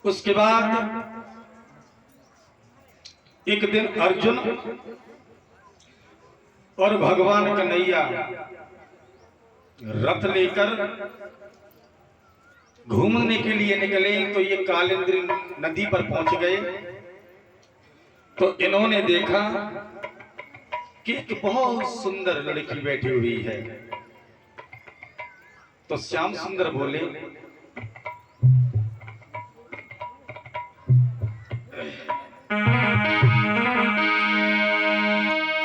उसके बाद एक दिन अर्जुन और भगवान कन्हैया रथ लेकर घूमने के लिए निकले तो ये कालिंदी नदी पर पहुंच गए। तो इन्होंने देखा कि एक बहुत सुंदर लड़की बैठी हुई है। तो श्याम सुंदर बोले,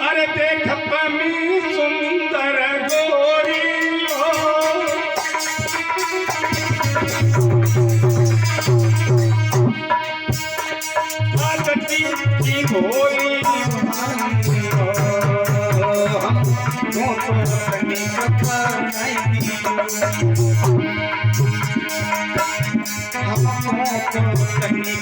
अरे देख पमी सुंदर गोरी हो, आदती की भोली हमको तो सनी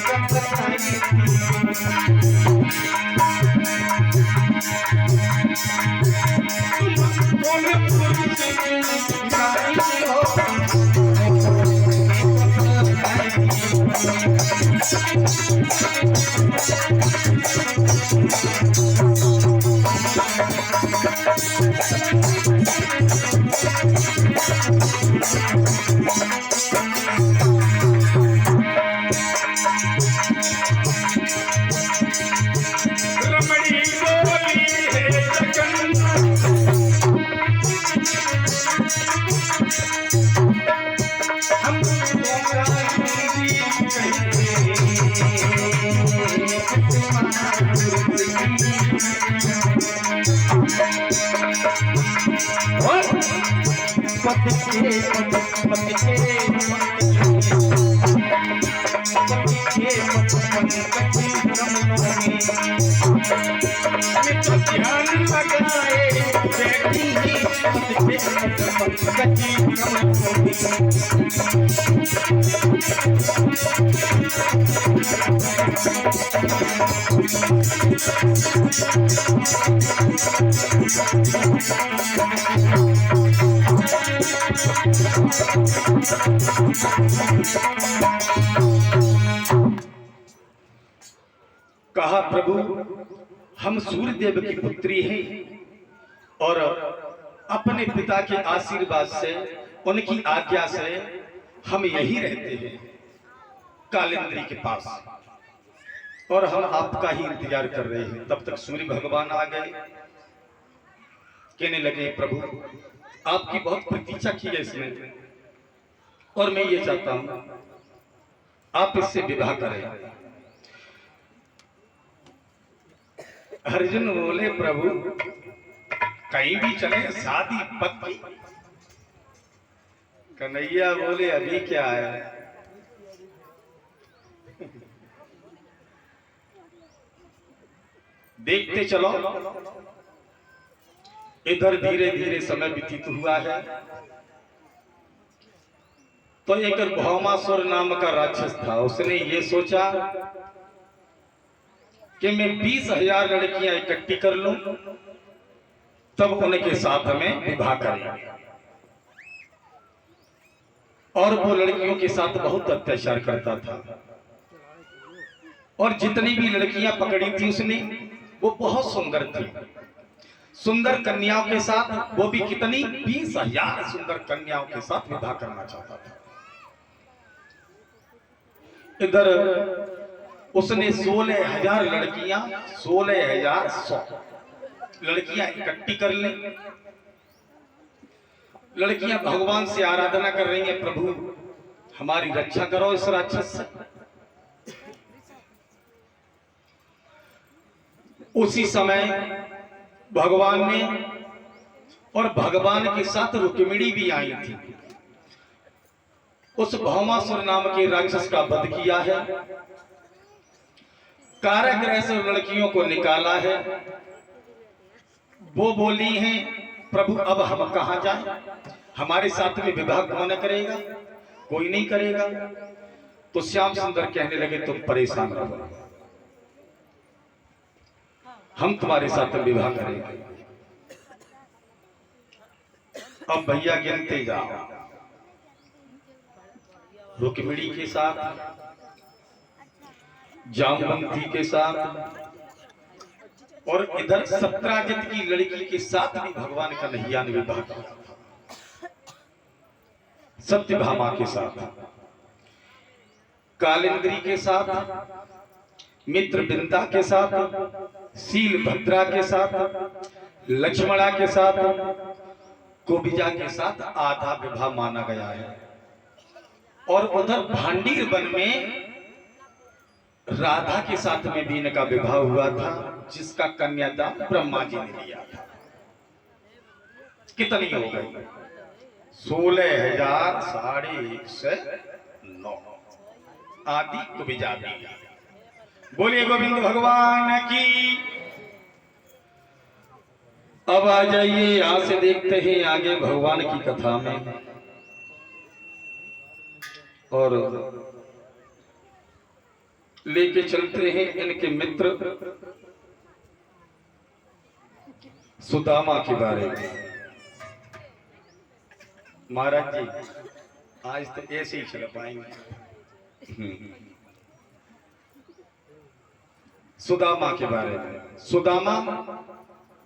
कहा, प्रभु हम सूर्य देव की पुत्री हैं और अपने पिता के आशीर्वाद से, उनकी आज्ञा से हम यही रहते हैं कालिंदी के पास, और हम आपका ही इंतजार कर रहे हैं। तब तक सूर्य भगवान आ गए। कहने लगे, प्रभु आपकी बहुत प्रतीक्षा की है इसमें, और मैं ये चाहता हूं आप इससे विवाह करें। अर्जुन बोले, प्रभु कहीं भी चले, शादी पक्की। कन्हैया बोले, अभी क्या है, देखते चलो। इधर धीरे धीरे समय व्यतीत हुआ है। तो एक भौमासुर नाम का राक्षस था। उसने ये सोचा कि मैं 20,000 लड़कियां इकट्ठी कर लूं, तब उनके साथ में विवाह करेंगे। और वो लड़कियों के साथ बहुत अत्याचार करता था, और जितनी भी लड़कियां पकड़ी थी उसने, वो बहुत सुंदर थी। सुंदर कन्याओं के साथ, वो भी कितनी, 20,000 सुंदर कन्याओं के साथ विवाह करना चाहता था। इधर उसने 16,000 लड़कियां, 16,100 लड़कियां इकट्ठी कर ली। लड़कियां भगवान से आराधना कर रही हैं, प्रभु हमारी रक्षा करो इस राक्षस से। उसी समय भगवान ने, और भगवान के साथ रुक्मिणी भी आई थी, उस भौमासुर नाम के राक्षस का वध किया है। कारागृह से लड़कियों को निकाला है। वो बोली हैं, प्रभु अब हम कहां जाएं, हमारे साथ में विवाह कौन करेगा, कोई नहीं करेगा। तो श्याम सुंदर कहने लगे, तुम परेशान रहो, हम तुम्हारे साथ विवाह करेंगे। अब भैया गिनते जाओ। रुक्मिणी के साथ जामवंती के साथ और इधर सत्राजित की लड़की के साथ भी भगवान का कन्हैया ने विवाह किया था। सत्यभामा के साथ, कालिंदी के साथ, मित्रविंदा के साथ, शीलभद्रा के साथ, लक्ष्मणा के साथ, कुब्जा के साथ आधा विवाह माना गया है। और उधर भांडीर वन में राधा के साथ में भी इनका विवाह हुआ था, जिसका कन्यादान ब्रह्मा जी ने लिया था। कितनी हो गई? 16,109 आदि कुब्जा दी। बोलिए गोविंद भगवान की। अब आ जाइए, यहां से देखते हैं आगे भगवान की कथा में। और लेके चलते हैं इनके मित्र सुदामा के बारे में। महाराज जी आज तो ऐसे ही चल पाएंगे। सुदामा के बारे में। सुदामा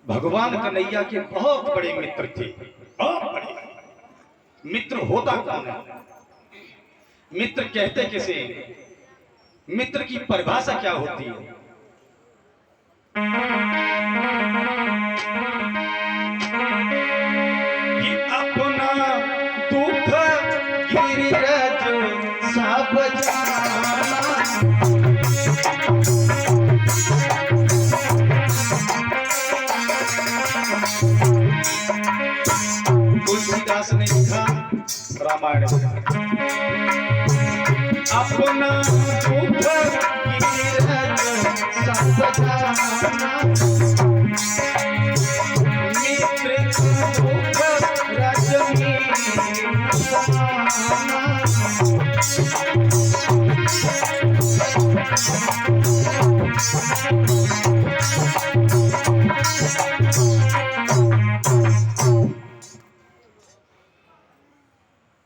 भगवान कन्हैया के बहुत बड़े मित्र थे। बहुत बड़े मित्र होता कौन है? मित्र कहते किसे? मित्र की परिभाषा क्या होती है? कि अपना दुख गिरिराज सब तुलसीदास ने लिखा रामायण में, अपना दुख गिरिराज सब मित्र दुख रजनी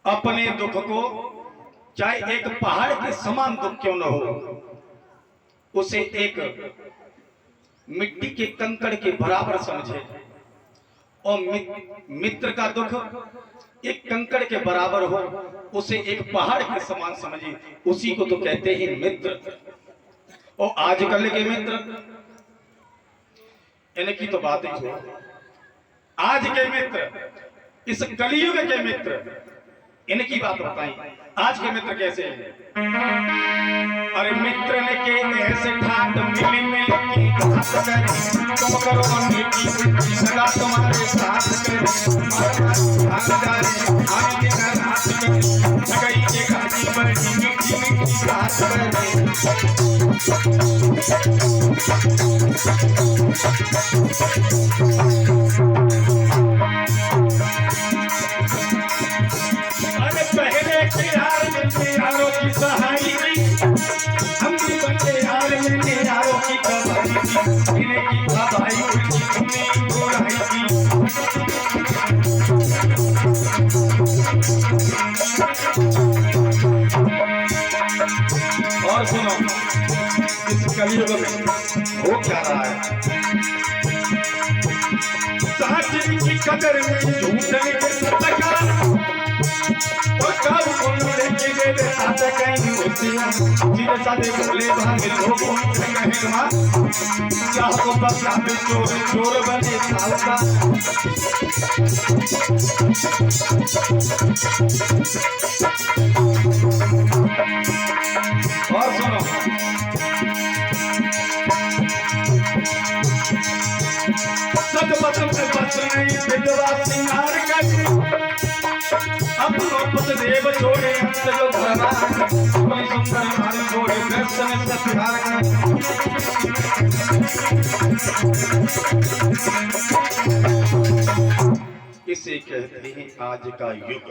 अपने दुख को चाहे एक पहाड़ के समान दुख क्यों न हो, उसे एक मिट्टी के कंकड़ के बराबर समझे। और मित्र का दुख एक कंकड़ के बराबर हो, उसे एक पहाड़ के समान समझे। उसी को तो कहते हैं मित्र। और आजकल के मित्र, इनकी तो बात ही छोड़ो। आज के मित्र, इस कलयुग के मित्र, इनकी बात बताई। आज के मित्र कैसे हैं? अरे मित्र ने के ऐसे ठाट मिली मिली की घात करे, तुम करो नीति सदा तुम्हारे साथ करे, भाग जाए आगे का रात करे, ठगई के गाड़ी पर मीठी मीठी बात करे। पहले के यार मिलते यारों की सहाय की, हम भी बच्चे यार मिलते यारों की कमाई की, इन्हें की भाई उनकी तुमने बुराई की। और सुनो, इस कलयुग में हो क्या रहा है? सच की कदर में झूठ के सत्ता सीधे साधे भोले भागे लोगों क्या हो बस चोर चोर बने सालका। और सुनो, सत बचन से बच नहीं विधवा सिंगार कर, अपनो पत देव छोड़े अंत जो धरा, कोई सुंदर नारी जोड़े दर्शन सत्कार कर। इसे कहते हैं आज का युग।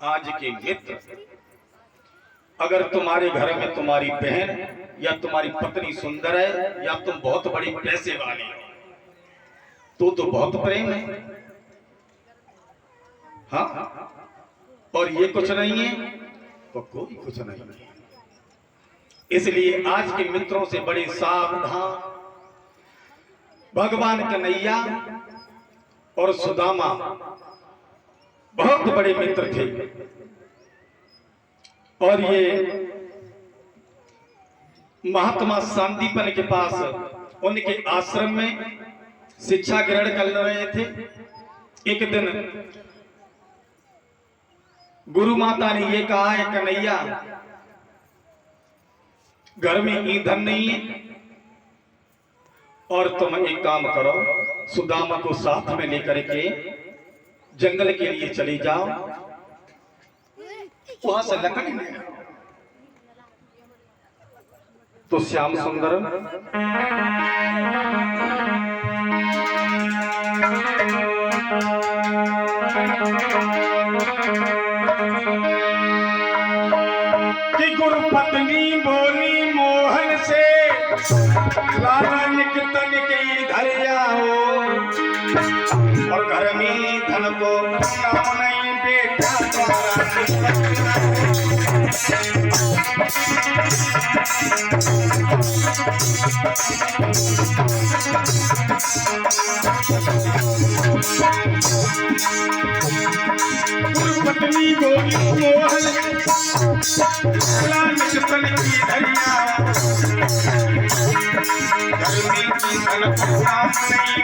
आज के मित्र, अगर तुम्हारे घर में तुम्हारी बहन या तुम्हारी पत्नी सुंदर है या तुम बहुत बड़ी पैसे वाली हो, तो बहुत प्रेम है। हाँ, और ये कुछ नहीं है तो कोई कुछ नहीं है। इसलिए आज के मित्रों से बड़े सावधान। भगवान कन्हैया और सुदामा बहुत बड़े मित्र थे और ये महात्मा शांतिपन के पास उनके आश्रम में शिक्षा ग्रहण कर रहे थे। एक दिन गुरु माता ने ये कहा है, कन्हैया घर में ईंधन नहीं है और तुम एक काम करो, सुदामा को साथ में लेकर के जंगल के लिए चली जाओ, वहां से लकड़ी ले आओ। तो श्याम सुंदर कि गुरु पत्नी बोली मोहन से, लाला निकतन के इधर आओ और घर में धन को काम नहीं बेटा पत्नी गोली मोहन निकतन की धरिया गर्मी की धन को काम नहीं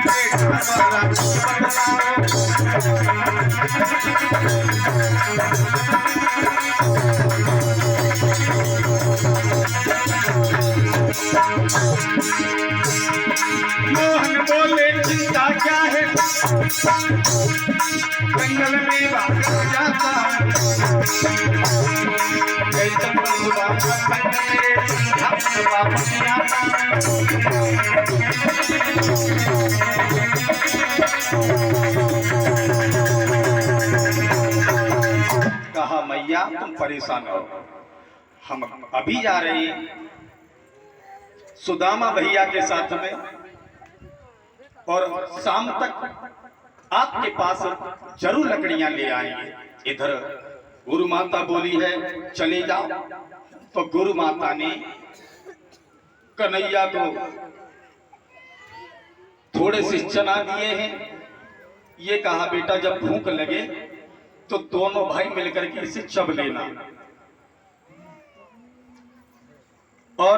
मोहन बोले चिंता क्या है, जंगल में भाग जाता कहा मैया तुम परेशान हो, हम अभी जा रहे हैं सुदामा भैया के साथ में और शाम तक आपके पास जरूर लकड़ियां ले आएंगे। इधर गुरु माता बोली है चले जाओ। तो गुरु माता ने कन्हैया को थोड़े से चना दिए हैं, ये कहा बेटा जब भूख लगे तो दोनों भाई मिलकर के इसे चब लेना। और